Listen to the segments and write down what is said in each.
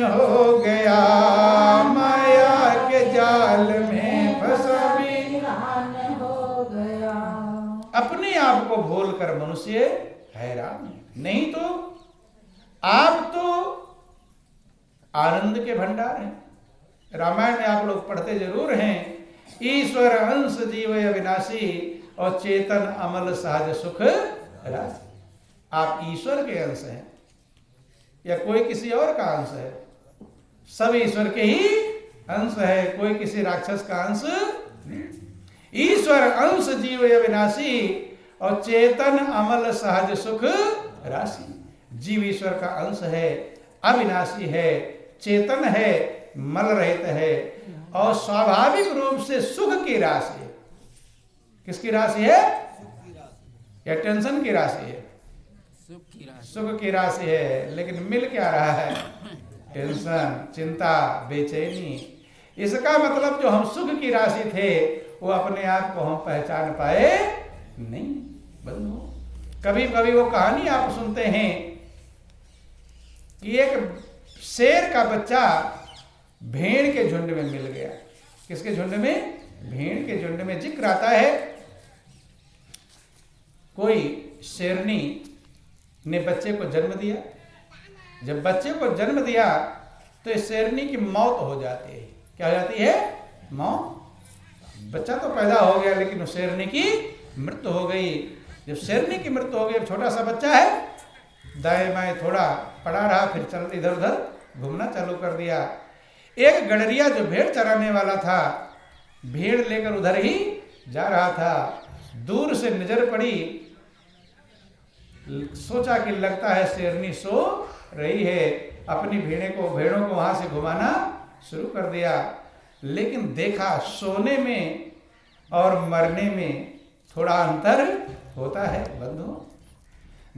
हो गया, माया के जाल में फंसा वीरान हो गया। अपने आप को भूलकर मनुष्य हैरान है। नहीं तो आप तो आनंद के भंडार हैं। रामायण में आप लोग पढ़ते जरूर हैं, ईश्वर अंश जीव अविनाशी और चेतन अमल सहज सुख राशि। आप ईश्वर के अंश हैं या कोई किसी और का अंश है? सब ईश्वर के ही अंश है, कोई किसी राक्षस का अंश नहीं। ईश्वर अंश जीव अविनाशी और चेतन अमल सहज सुख राशि। जीव ईश्वर का अंश है, अविनाशी है, चेतन है, मल रहित है और स्वाभाविक रूप से सुख की राशि है। किसकी राशि है? या टेंशन की राशि है? सुख की राशि है। लेकिन मिल क्या रहा है? टेंशन, चिंता, बेचैनी। इसका मतलब जो हम सुख की राशि थे वो अपने आप को हम पहचान पाए नहीं। बंधु, कभी कभी वो कहानी आप सुनते हैं कि एक शेर का बच्चा भेड़ के झुंड में मिल गया। किसके झुंड में? भेड़ के झुंड में। जिक्र आता है कोई शेरनी ने बच्चे को जन्म दिया। जब बच्चे को जन्म दिया तो इस शेरनी की मौत हो जाती है। क्या हो जाती है? मौत। बच्चा तो पैदा हो गया लेकिन उस शेरनी की मृत्यु हो गई। जब शेरनी की मृत्यु हो गई, छोटा सा बच्चा है, दाएं बाएं थोड़ा पड़ा रहा, फिर चल इधर उधर घूमना चालू कर दिया। एक गडरिया जो भेड़ चराने वाला था, भेड़ लेकर उधर ही जा रहा था। दूर से नजर पड़ी, सोचा कि लगता है शेरनी सो रही है। अपनी भेड़ों को वहां से घुमाना शुरू कर दिया। लेकिन देखा सोने में और मरने में थोड़ा अंतर होता है। बंधु,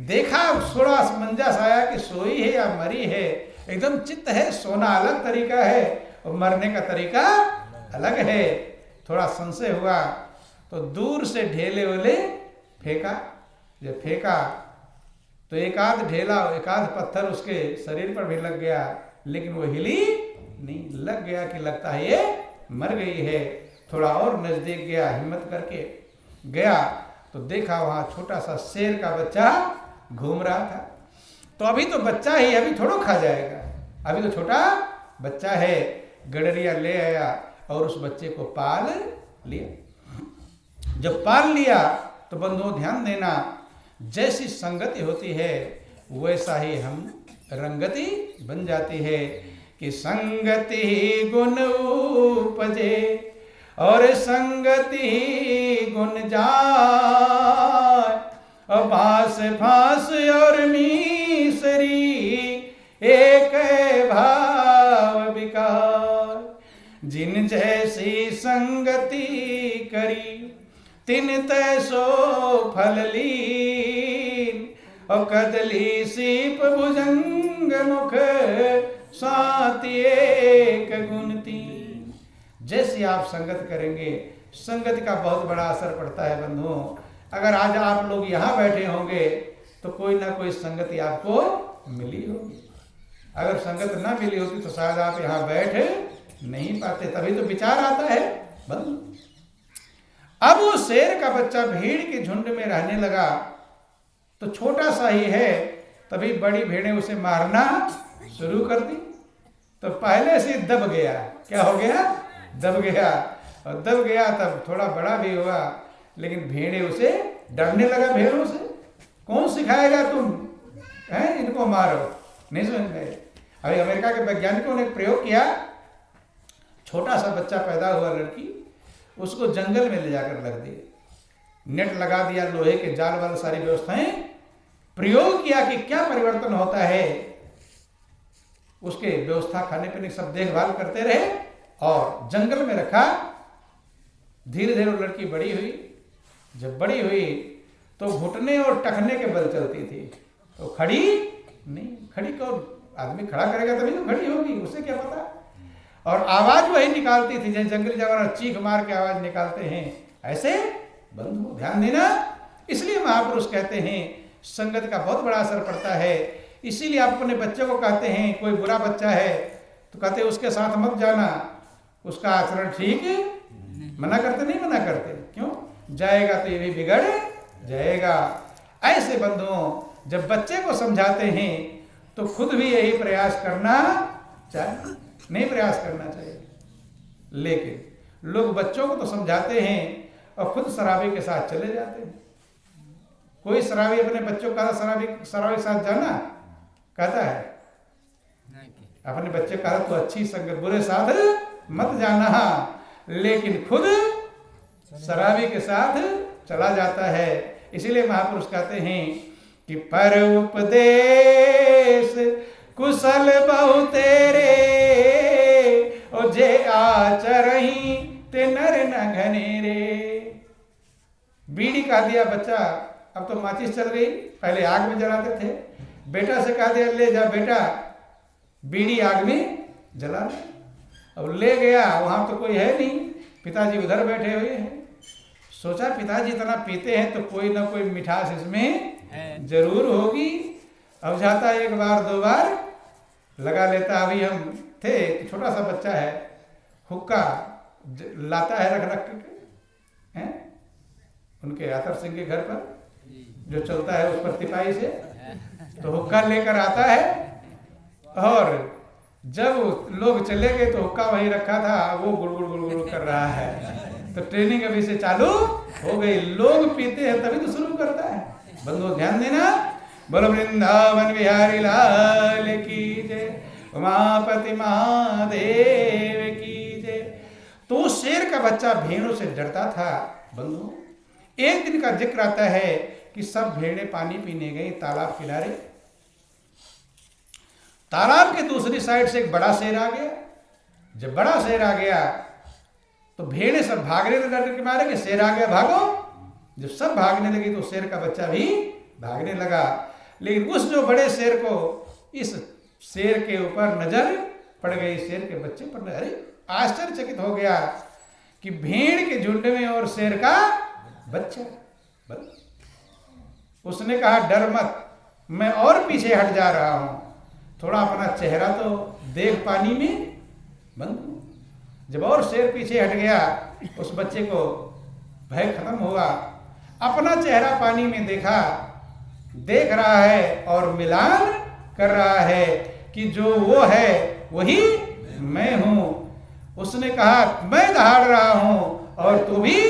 देखा थोड़ा असमंजस आया कि सोई है या मरी है। एकदम चित्त है, सोना अलग तरीका है और मरने का तरीका अलग है। थोड़ा संशय हुआ तो दूर से ढेले वाले फेंका। जब फेंका तो एक आध पत्थर उसके शरीर पर भी लग गया, लेकिन वो हिली नहीं। लग गया कि लगता है ये मर गई है। थोड़ा और नजदीक गया, हिम्मत करके गया तो देखा वहां छोटा सा शेर का बच्चा घूम रहा था। तो अभी तो बच्चा ही, अभी थोड़ा खा जाएगा, अभी तो छोटा बच्चा है। गडरिया ले आया और उस बच्चे को पाल लिया। जब पाल लिया तो बंधुओं ध्यान देना, जैसी संगति होती है वैसा ही हम रंगति बन जाती है। कि संगति गुण उपजे और संगति गुण जाए, और भास भास और मीसरी एक भाव विकार। जिन जैसी संगति करी तिन तैसो फल लीन, और कदली सीप भुजंग मुख साति एक गुण तीन। जैसे आप संगत करेंगे, संगत का बहुत बड़ा असर पड़ता है बंधुओं। अगर आज आप लोग यहाँ बैठे होंगे तो कोई ना कोई संगति आपको मिली होगी। अगर संगत ना मिली होती तो शायद आप यहाँ बैठ नहीं पाते। तभी तो विचार आता है बंधु। अब वो शेर का बच्चा भीड़ के झुंड में रहने लगा तो छोटा सा ही है, तभी बड़ी भेड़ें उसे मारना शुरू कर दी। तो पहले से दब गया। क्या हो गया? दब गया। और दब गया तब थोड़ा बड़ा भी हुआ, लेकिन भेड़ें उसे डरने लगा। भेड़ों से कौन सिखाएगा तुम हैं इनको मारो, नहीं समझ गए। अभी अमेरिका के वैज्ञानिकों ने प्रयोग किया, छोटा सा बच्चा पैदा हुआ लड़की, उसको जंगल में ले जाकर रख दिए, नेट लगा दिया, लोहे के जाल वाले सारी व्यवस्थाएं प्रयोग किया कि क्या परिवर्तन होता है। उसके व्यवस्था, खाने पीने सब देखभाल करते रहे और जंगल में रखा। धीरे धीरे वो लड़की बड़ी हुई। जब बड़ी हुई तो घुटने और टखने के बल चलती थी, तो खड़ी नहीं। खड़ी को आदमी खड़ा करेगा तभी तो खड़ी होगी, उसे क्या पता। और आवाज वही निकालती थी जैसे जंगली जानवर चीख मार के आवाज निकालते हैं, ऐसे बंधु ध्यान देना। इसलिए महापुरुष कहते हैं संगत का बहुत बड़ा असर पड़ता है। इसीलिए आप अपने बच्चे को कहते हैं, कोई बुरा बच्चा है तो कहते हैं उसके साथ मत जाना, उसका आचरण ठीक मना करते नहीं मना करते, क्यों? जाएगा तो ये भी बिगड़ जाएगा। ऐसे बंधुओं जब बच्चे को समझाते हैं तो खुद भी यही प्रयास करना चाहिए, नहीं प्रयास करना चाहिए। लेकिन लोग बच्चों को तो समझाते हैं और खुद शराबी के साथ चले जाते हैं। कोई शराबी अपने बच्चों का शराबी के साथ जाना कहता है? अपने बच्चे का तो अच्छी संगत, बुरे साथ मत जाना, लेकिन खुद शराबी के साथ चला जाता है। इसीलिए महापुरुष कहते हैं कि पर उपदेश कुशल बहु तेरे, और जे आचरही ते नर न घनेरे। बीड़ी का दिया बच्चा, अब तो माचिस चल गई, पहले आग में जलाते थे। बेटा से कहा दिया ले जा बेटा बीड़ी आग में जला, अब ले गया, वहां तो कोई है नहीं, पिताजी उधर बैठे हुए हैं। सोचा पिताजी इतना पीते हैं तो कोई ना कोई मिठास इसमें जरूर होगी। अब जाता एक बार दो बार लगा लेता। अभी हम थे, छोटा सा बच्चा है, हुक्का लाता है रख रख के, हैं उनके आतर सिंह के घर पर जो चलता है उस पर तिपाही से, तो हुक्का लेकर आता है। और जब लोग चले गए तो हुक्का वहीं रखा था, वो गुड़गुड़ गुड़गुड़ कर रहा है। तो ट्रेनिंग अभी से चालू हो गई। लोग पीते हैं तभी तो शुरू करता है। बंधुओं ध्यान देना, बोलो वृंदावन बिहारी लाल की जय, उमापति महादेव की जय। तो शेर का बच्चा भेड़ों से डरता था। बंधुओं एक दिन का जिक्र आता है कि सब भेड़ें पानी पीने गई तालाब किनारे। तालाब के दूसरी साइड से एक बड़ा शेर आ गया। जब बड़ा शेर आ गया तो भेड़ें सब भागने लगे, डर के मारे कि शेर आ गया भागो। जब सब भागने लगी तो शेर का बच्चा भी भागने लगा। लेकिन उस जो बड़े शेर को इस शेर के ऊपर नजर पड़ गई, शेर के बच्चे पर। अरे आश्चर्यचकित हो गया कि भेड़ के झुंड में और शेर का बच्चा। उसने कहा डर मत, मैं और पीछे हट जा रहा हूं, थोड़ा अपना चेहरा तो देख पानी में। बंद जब और शेर पीछे हट गया, उस बच्चे को भय खत्म हुआ। अपना चेहरा पानी में देखा, देख रहा है और मिलान कर रहा है कि जो वो है वही मैं हूं। उसने कहा मैं दहाड़ रहा हूं और तू भी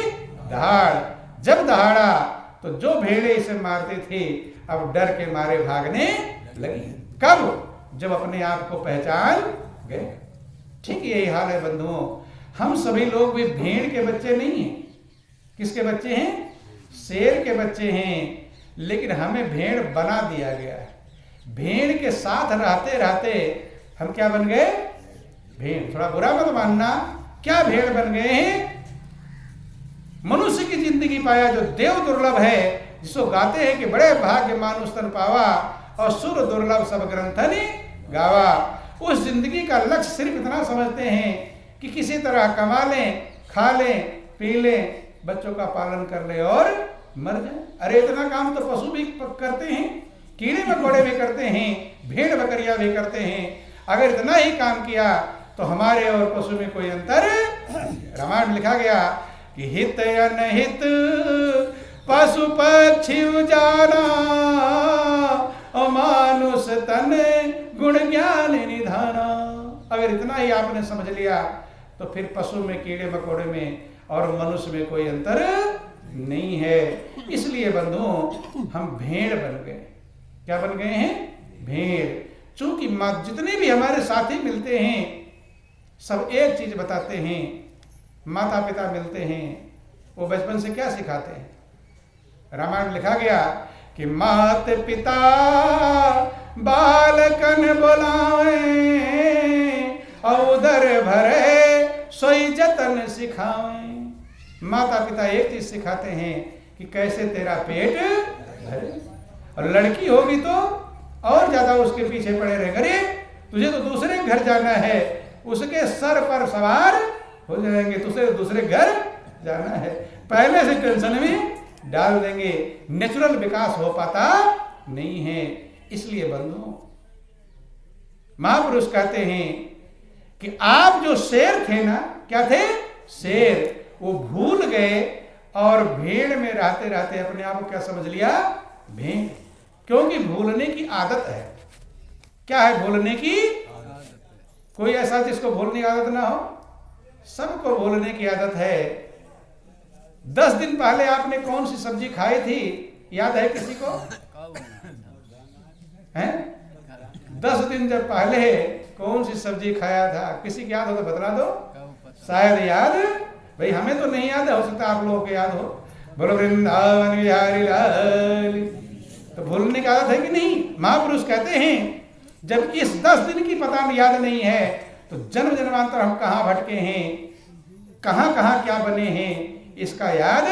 दहाड़। जब दहाड़ा तो जो भेड़े इसे मारते थे अब डर के मारे भागने लगी। कब? जब अपने आप को पहचान गए। ठीक यही हाल है बंधुओं, हम सभी लोग भी भेड़ के बच्चे नहीं हैं। किसके बच्चे हैं? शेर के बच्चे हैं। लेकिन हमें भेड़ बना दिया गया है। भेड़ के साथ रहते रहते हम क्या बन गए? भेड़। थोड़ा बुरा मत मानना, क्या भेड़ बन गए हैं? मनुष्य की जिंदगी पाया जो देव दुर्लभ है, जिसको गाते हैं कि बड़े भाग्य मानुष तन पावा और सुर दुर्लभ सब ग्रंथनि गावा। उस जिंदगी का लक्ष्य सिर्फ इतना समझते हैं कि किसी तरह कमा लें, खा लें, पी लें, बच्चों का पालन कर ले और मर जाए। अरे इतना काम तो पशु भी करते हैं, कीड़े मकोड़े भी करते हैं, भेड़ बकरियां भी करते हैं। अगर इतना ही काम किया तो हमारे और पशु में कोई अंतर? रामायण लिखा गया कि हित अनहित पशु पक्षी जाना, मानुष तन गुण ज्ञान निधाना। अगर इतना ही आपने समझ लिया तो फिर पशु में, कीड़े मकोड़े में और मनुष्य में कोई अंतर नहीं है। इसलिए बंधुओं हम भेड़ बन गए। क्या बन गए हैं? भेड़। चूंकि जितने भी हमारे साथी मिलते हैं सब एक चीज बताते हैं। माता पिता मिलते हैं, वो बचपन से क्या सिखाते हैं? रामायण लिखा गया कि मात पिता बालकन बुलावे और उदर भरे सोई जतन सिखावे। माता पिता एक चीज सिखाते हैं कि कैसे तेरा पेट भरे, और लड़की होगी तो और ज्यादा उसके पीछे पड़े रहे। अरे तुझे तो दूसरे घर जाना है, उसके सर पर सवार हो जाएंगे, तुझे दूसरे घर जाना है, पहले से टेंशन में डाल देंगे। नेचुरल विकास हो पाता नहीं है। इसलिए बंधुओं, महापुरुष कहते हैं कि आप जो शेर थे ना, क्या थे? शेर, वो भूल गए और भेड़ में रहते रहते अपने आप को क्या समझ लिया? भेड़। क्योंकि भूलने की आदत है। क्या है भूलने की? कोई ऐसा जिसको भूलने की आदत ना हो? सबको भूलने की आदत है। 10 दिन पहले आपने कौन सी सब्जी खाई थी, याद है किसी को? हैं? 10 दिन जब पहले कौन सी सब्जी खाया था, किसी की याद हो तो बता दो। शायद याद, भाई हमें तो नहीं याद है, हो सकता आप लोगों को याद हो। बोलो वृंदावन बिहारी लाल। तो भूलने की आदत है कि नहीं? महापुरुष कहते हैं जब इस 10 दिन की पता में याद नहीं है तो जन्म जन्मांतर हम कहाँ भटके हैं, कहाँ कहाँ क्या बने हैं, इसका याद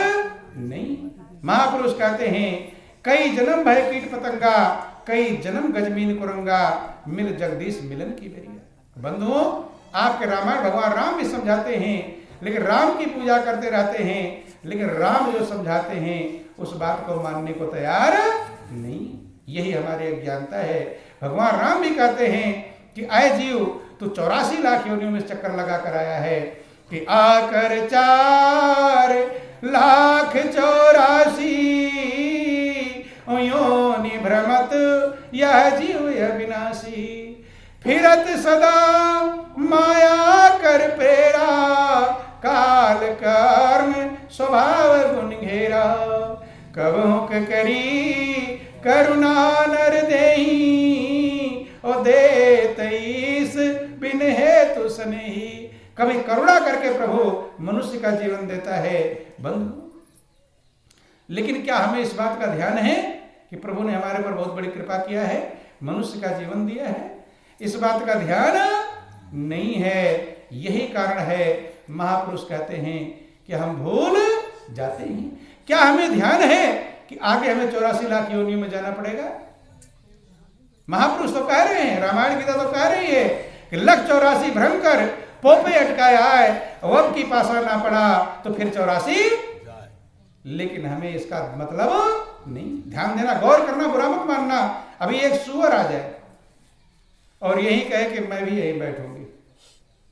नहीं। महापुरुष कहते हैं कई जन्म भय कीट पतंगा, कई जन्म गजमीन कुरंगा, मिल जगदीश मिलन की बेरिया। बंधुओं, आपके रामायण भगवान राम भी समझाते हैं, लेकिन राम की पूजा करते रहते हैं, लेकिन राम जो समझाते हैं उस बात को मानने को तैयार नहीं। यही हमारी अज्ञानता है। भगवान राम भी कहते हैं कि आए जीव, तू 84 लाख योनियों में चक्कर लगा कर आया है कि आकर 4 लाख 84 योनि भ्रमत यह जीव यह विनाशी, फिरत सदा माया कर प्रेरा, काल कर्म स्वभाव गुण घेरा, कबहुक करी करुणा नर देही, ओ देत ईस बिन हेतु स्नेही। कभी करुणा करके प्रभु मनुष्य का जीवन देता है बंधु। लेकिन क्या हमें इस बात का ध्यान है कि प्रभु ने हमारे पर बहुत बड़ी कृपा किया है, मनुष्य का जीवन दिया है? इस बात का ध्यान नहीं है। यही कारण है महापुरुष कहते हैं कि हम भूल जाते हैं। क्या हमें ध्यान है कि आगे हमें 84 लाख योनियों में जाना पड़ेगा? महापुरुष तो कह रहे हैं, रामायण गीता तो कह रही है कि 184 भ्रम कर पोपे अटकाया आए, अब की पासा ना पड़ा तो फिर 84। लेकिन हमें इसका मतलब नहीं। ध्यान देना, गौर करना, बुरा मत मानना। अभी एक सुअर आ जाए और यही कहे कि मैं भी यही बैठूंगी,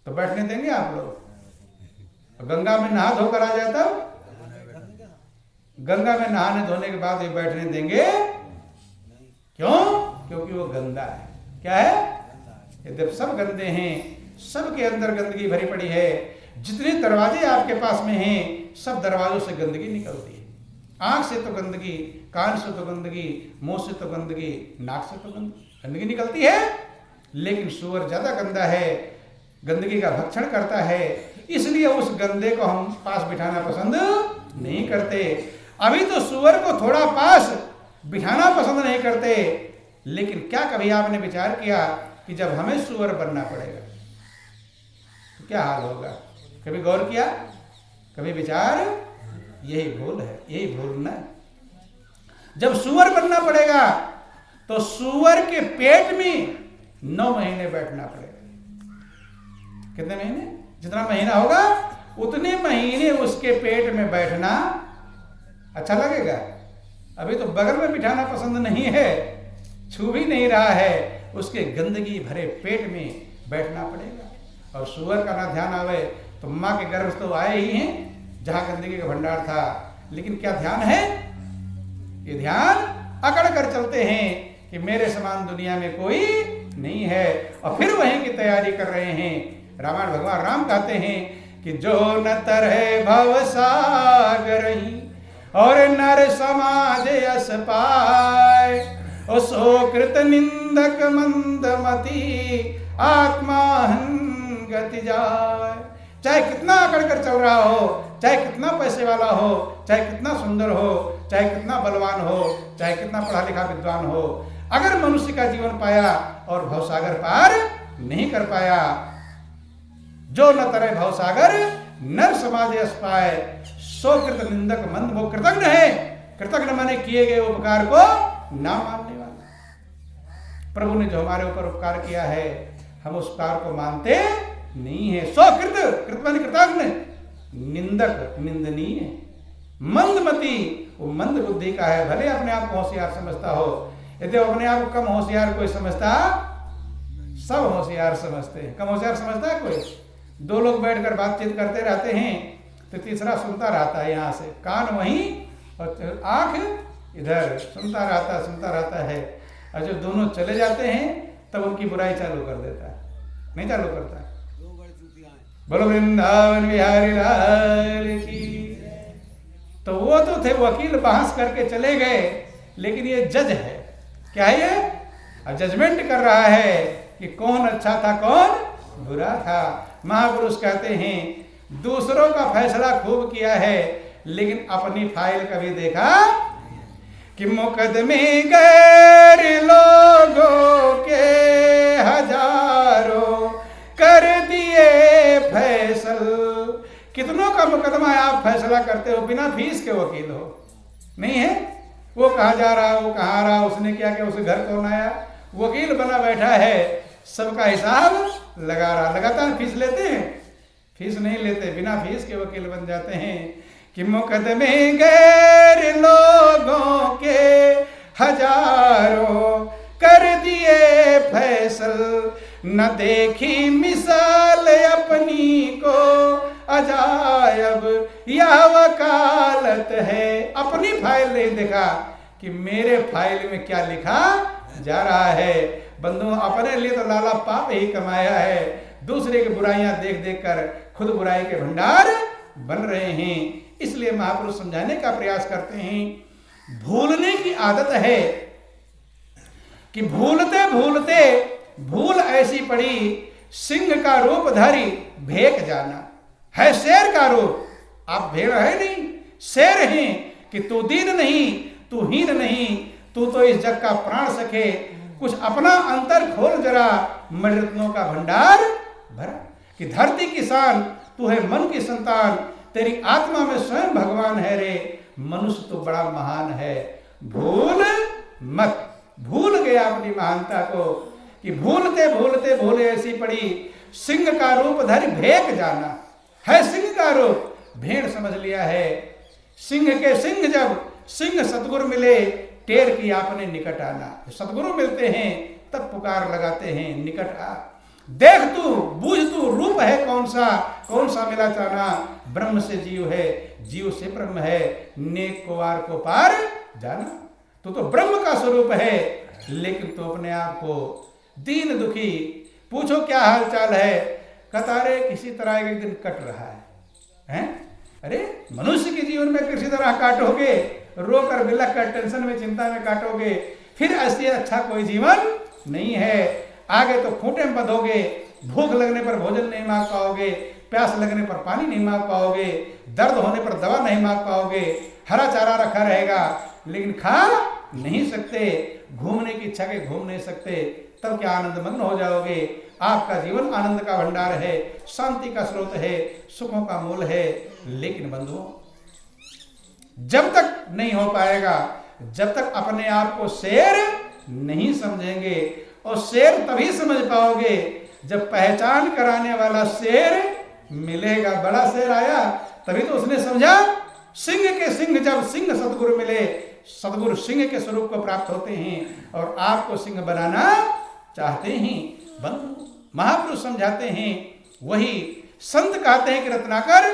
तो बैठने देंगे आप लोग? गंगा में नहा धोकर आ जाए तब? गंगा में नहाने धोने के बाद ये बैठने देंगे? क्यों? क्योंकि वो गंदा है। क्या है? यद्यप सब गंदे हैं, सबके अंदर गंदगी भरी पड़ी है। जितने दरवाजे आपके पास में हैं, सब दरवाजों से गंदगी निकलती है। आंख से तो गंदगी, कान से तो गंदगी, मुंह से तो गंदगी, नाक से तो गंदगी निकलती है। लेकिन सुअर ज्यादा गंदा है, गंदगी का भक्षण करता है, इसलिए उस गंदे को हम पास बिठाना पसंद नहीं करते। अभी तो सुअर को थोड़ा पास बिठाना पसंद नहीं करते, लेकिन क्या कभी आपने विचार किया कि जब हमें सुअर बनना पड़ेगा तो क्या हाल होगा? कभी गौर किया? कभी विचार? यही भूल है, यही भूलना है। जब सुअर बनना पड़ेगा तो सुअर के पेट में 9 महीने बैठना पड़ेगा। कितने महीने? जितना महीना होगा उतने महीने उसके पेट में बैठना अच्छा लगेगा। अभी तो बगल में बिठाना पसंद नहीं है, छू भी नहीं रहा है, उसके गंदगी भरे पेट में बैठना पड़ेगा। और सुअर का ना ध्यान आवे तो माँ के गर्भ तो आए ही हैं जहां गंदगी का भंडार था, लेकिन क्या ध्यान है? ये ध्यान अकड़ कर चलते हैं कि मेरे समान दुनिया में कोई नहीं है, और फिर वहीं की तैयारी कर रहे हैं। रामायण भगवान राम कहते हैं कि जो न तरह भव सागर ही और नर समाज यस पाए, ओ सो कृत निंदक मंदमती आत्माहन गति जाए। चाहे कितना अकड़ कर चल रहा हो, चाहे कितना पैसे वाला हो, चाहे कितना सुंदर हो, चाहे कितना बलवान हो, चाहे कितना पढ़ा लिखा विद्वान हो, अगर मनुष्य का जीवन पाया और भवसागर पार नहीं कर पाया, जो न तरह भवसागर नर समाज यश पाए, सो कृत निंदक मंद। वो कृतज्ञ है, कृतज्ञ माने किए गए उपकार को ना मानने वाला। प्रभु ने जो हमारे ऊपर उपकार किया है, हम उस उपकार को मानते नहीं है। सो कृत, कृत माने कृतज्ञ, निंदक निंदनीय, मंदमती वो मंद बुद्धि का है, भले अपने आप को होशियार समझता हो। यदि अपने आप को कम होशियार कोई समझता, सब होशियार समझते हैं। कम होशियार समझता है कोई? दो लोग बैठकर बातचीत करते रहते हैं तो तीसरा सुनता रहता है, यहाँ से कान वहीं और आंख इधर, सुनता रहता है। और जो दोनों चले जाते हैं तब उनकी बुराई चालू कर देता है, नहीं चालू करता है। बोलो वृंदावन बिहारी लाल की। तो वो तो थे वकील, बहस करके चले गए, लेकिन ये जज है। क्या है ये? जजमेंट कर रहा है कि कौन अच्छा था कौन बुरा था। महापुरुष कहते हैं दूसरों का फैसला खूब किया है, लेकिन अपनी फाइल कभी देखा कि मुकदमे गैर लोगों के हजारों कर दिए फैसल। कितनों का मुकदमा आप फैसला करते हो, बिना फीस के वकील हो, नहीं है? वो कहाँ जा रहा, वो कहाँ आ रहा, उसने क्या किया, उसे घर कौन आया, वकील बना बैठा है, सबका हिसाब लगा रहा। लगातार फीस लेते हैं? फीस नहीं लेते, बिना फीस के वकील बन जाते हैं। कि मुकदमे गैर लोगों के हजारों कर दिए फैसल, न देखी मिसाल अपनी को अजायब यह वकालत है। अपनी फाइल नहीं देखा कि मेरे फाइल में क्या लिखा जा रहा है। बंधुओं, अपने लिए तो लाला पाप ही कमाया है, दूसरे की बुराइयां देख देख कर खुद बुराई के भंडार बन रहे हैं। इसलिए महापुरुष समझाने का प्रयास करते हैं, भूलने की आदत है कि भूलते भूलते भूल ऐसी पड़ी, सिंह का रूप धारी भेक जाना। है शेर का रूप, आप भेड़ है नहीं, शेर हैं कि तू दीन नहीं, तू हीन नहीं, तू तो इस जग का प्राण सखे, कुछ अपना अंतर खोल जरा, मणिरत्नों का भंडार भरा। कि धरती की शान, तू है मन की संतान, तेरी आत्मा में स्वयं भगवान है रे, मनुष्य तो बड़ा महान है। भूल मत। भूल गया अपनी महानता को कि भूलते भूलते भूले ऐसी पड़ी, सिंह का रूप धर भेक जाना। है सिंह का रूप, भेड़ समझ लिया है। सिंह के सिंह जब सिंह सतगुरु मिले, टेर की आपने निकट आना। सतगुरु मिलते हैं तब पुकार लगाते हैं, निकट आ, देख तू, बूझ तू, रूप है कौन सा मिला चाना। ब्रह्म से जीव है, जीव से ब्रह्म है, नेक को वार को पार जाना। तू तो ब्रह्म का स्वरूप है, लेकिन तू अपने आप को दीन दुखी, पूछो क्या हाल चाल है, कतारे किसी तरह एक दिन कट रहा है? अरे मनुष्य के जीवन में किसी तरह काटोगे, रोकर बिलख कर टेंशन में चिंता में काटोगे, फिर ऐसे अच्छा कोई जीवन नहीं है। आगे तो खूंटे में बंधोगे, भूख लगने पर भोजन नहीं मांग पाओगे, प्यास लगने पर पानी नहीं मांग पाओगे, दर्द होने पर दवा नहीं मांग पाओगे। हरा चारा रखा रहेगा लेकिन खा नहीं सकते, घूमने की इच्छा के घूम नहीं सकते, तब क्या आनंदमग्न हो जाओगे। आपका जीवन आनंद का भंडार है, शांति का स्रोत है, सुखों का मूल है। लेकिन बंधुओं, जब तक नहीं हो पाएगा, जब तक अपने आप को शेर नहीं समझेंगे। और शेर तभी समझ पाओगे जब पहचान कराने वाला शेर मिलेगा। बड़ा शेर आया तभी तो उसने समझा। सिंह के सिंह जब सिंह सतगुरु मिले, सतगुरु सिंह के स्वरूप को प्राप्त होते हैं और आपको सिंह बनाना चाहते हैं। बंधु, महापुरुष समझाते हैं, वही संत कहते हैं कि रत्नाकर,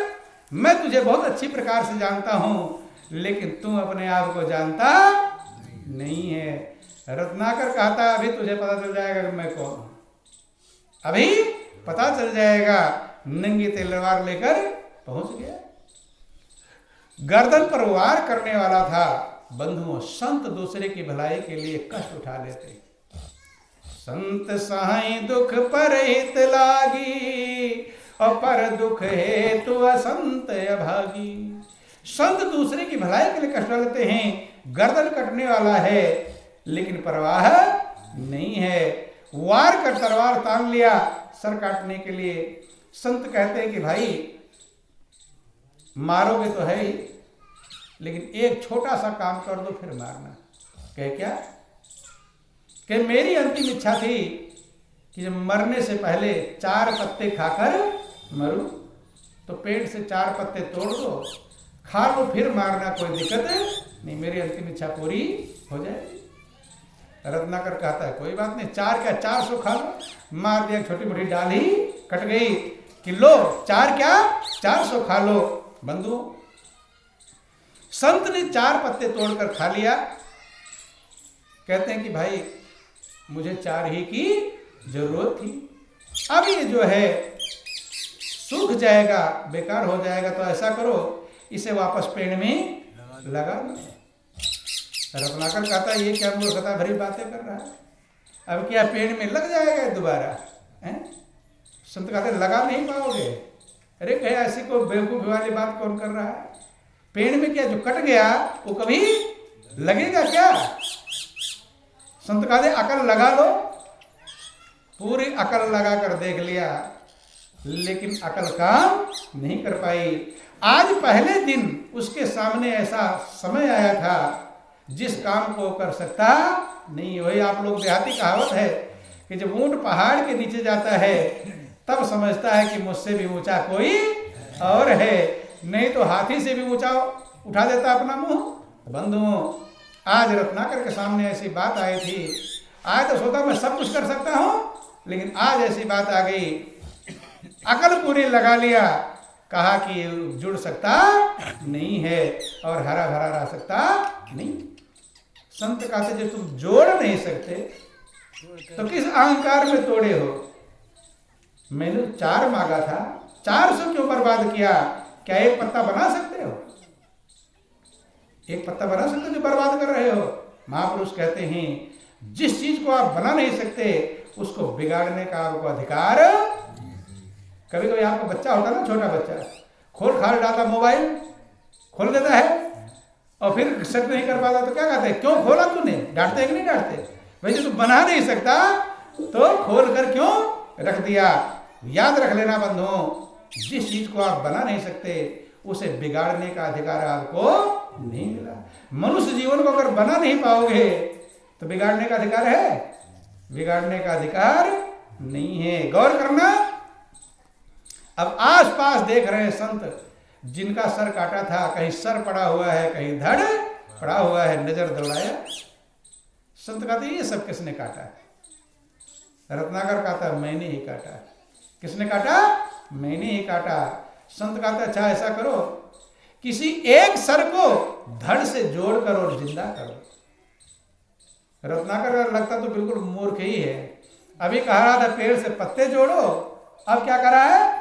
मैं तुझे बहुत अच्छी प्रकार से जानता हूं, लेकिन तू अपने आप को जानता नहीं है। रत्नाकर कहता है, अभी तुझे पता चल जाएगा कि मैं कौन हूं, अभी पता चल जाएगा। नंगी तलवार लेकर पहुंच गया, गर्दन पर वार करने वाला था। बंधुओं, संत दूसरे की भलाई के लिए कष्ट उठा लेते। संत सहाय दुख पर हित लागी, और पर दुख हेतु असंत अभागी। संत दूसरे की भलाई के लिए कष्ट लेते हैं। गर्दन कटने वाला है लेकिन परवाह नहीं है। वार कर तलवार तान लिया सर काटने के लिए। संत कहते हैं कि भाई मारोगे तो है ही, लेकिन एक छोटा सा काम कर दो फिर मारना। कह क्या? कि मेरी अंतिम इच्छा थी कि जब मरने से पहले 4 पत्ते खाकर मरूं, तो पेट से 4 पत्ते तोड़ दो, खा लो, फिर मारना, कोई दिक्कत नहीं, मेरी अंतिम इच्छा पूरी हो जाए। रत्नाकर कहता है कोई बात नहीं, 4 क्या 400 खा लो। मार दिया, छोटी मोटी डाल ही कट गई कि लो 4 क्या 400 खा लो। बंधु, संत ने 4 पत्ते तोड़कर खा लिया। कहते हैं कि भाई मुझे 4 ही की जरूरत थी, अब ये जो है सूख जाएगा, बेकार हो जाएगा, तो ऐसा करो इसे वापस पेड़ में लगा दो। रत्नाकर कहता है ये क्या मूर्खता भरी बातें कर रहा है, अब क्या पेड़ में लग जाएगा दोबारा? संत कहते लगा नहीं पाओगे। अरे कहे ऐसी कोई बेवकूफी वाली बात कौन कर रहा है? पेड़ में क्या जो कट गया वो कभी लगेगा क्या? संत कहते अकल लगा लो। पूरी अकल लगा कर देख लिया, लेकिन अकल काम नहीं कर पाई। आज पहले दिन उसके सामने ऐसा समय आया था जिस काम को कर सकता नहीं। वही आप लोग देहाती कहावत है कि जब ऊंट पहाड़ के नीचे जाता है तब समझता है कि मुझसे भी ऊंचा कोई और है, नहीं तो हाथी से भी ऊंचा उठा देता अपना मुंह। बंधुओं, आज रत्नाकर के सामने ऐसी बात आई थी। आज तो सोचा मैं सब कुछ कर सकता हूं, लेकिन आज ऐसी बात आ गई, अकल पूरी लगा लिया, कहा कि जुड़ सकता नहीं है और हरा भरा रह सकता नहीं। संत कहते जब तुम जोड़ नहीं सकते तो किस अहंकार में तोड़े हो? मैंने 4 मांगा था, 400 क्यों बर्बाद किया? क्या एक पत्ता बना सकते हो? एक पत्ता बना सकते हो जो बर्बाद कर रहे हो? महापुरुष कहते हैं जिस चीज को आप बना नहीं सकते उसको बिगाड़ने का आपको अधिकार। कभी कभी आपका बच्चा होता ना, छोटा बच्चा खोल खाल डालता, मोबाइल खोल देता है और फिर सेट नहीं कर पाता तो क्या कहते हैं, क्यों खोला तूने? डांटते कि नहीं डांटते? वैसे तू बना नहीं सकता तो खोल कर क्यों रख दिया? याद रख लेना बंधुओं, जिस चीज को आप बना नहीं सकते उसे बिगाड़ने का अधिकार आपको नहीं मिला। मनुष्य जीवन को अगर बना नहीं पाओगे तो बिगाड़ने का अधिकार है? बिगाड़ने का अधिकार नहीं है। गौर करना। अब आसपास देख रहे हैं संत जिनका सर काटा था, कहीं सर पड़ा हुआ है, कहीं धड़ पड़ा हुआ है, नजर दौड़ाया। संत कहते ये सब किसने काटा है? रत्नाकर कहता मैंने ही काटा। किसने काटा? मैंने ही काटा। संत कहता अच्छा ऐसा करो, किसी एक सर को धड़ से जोड़ कर और जिंदा करो। रत्नाकर लगता तो बिल्कुल मूर्ख ही है। अभी कह रहा था पेड़ से पत्ते जोड़ो, अब क्या कर रहा है?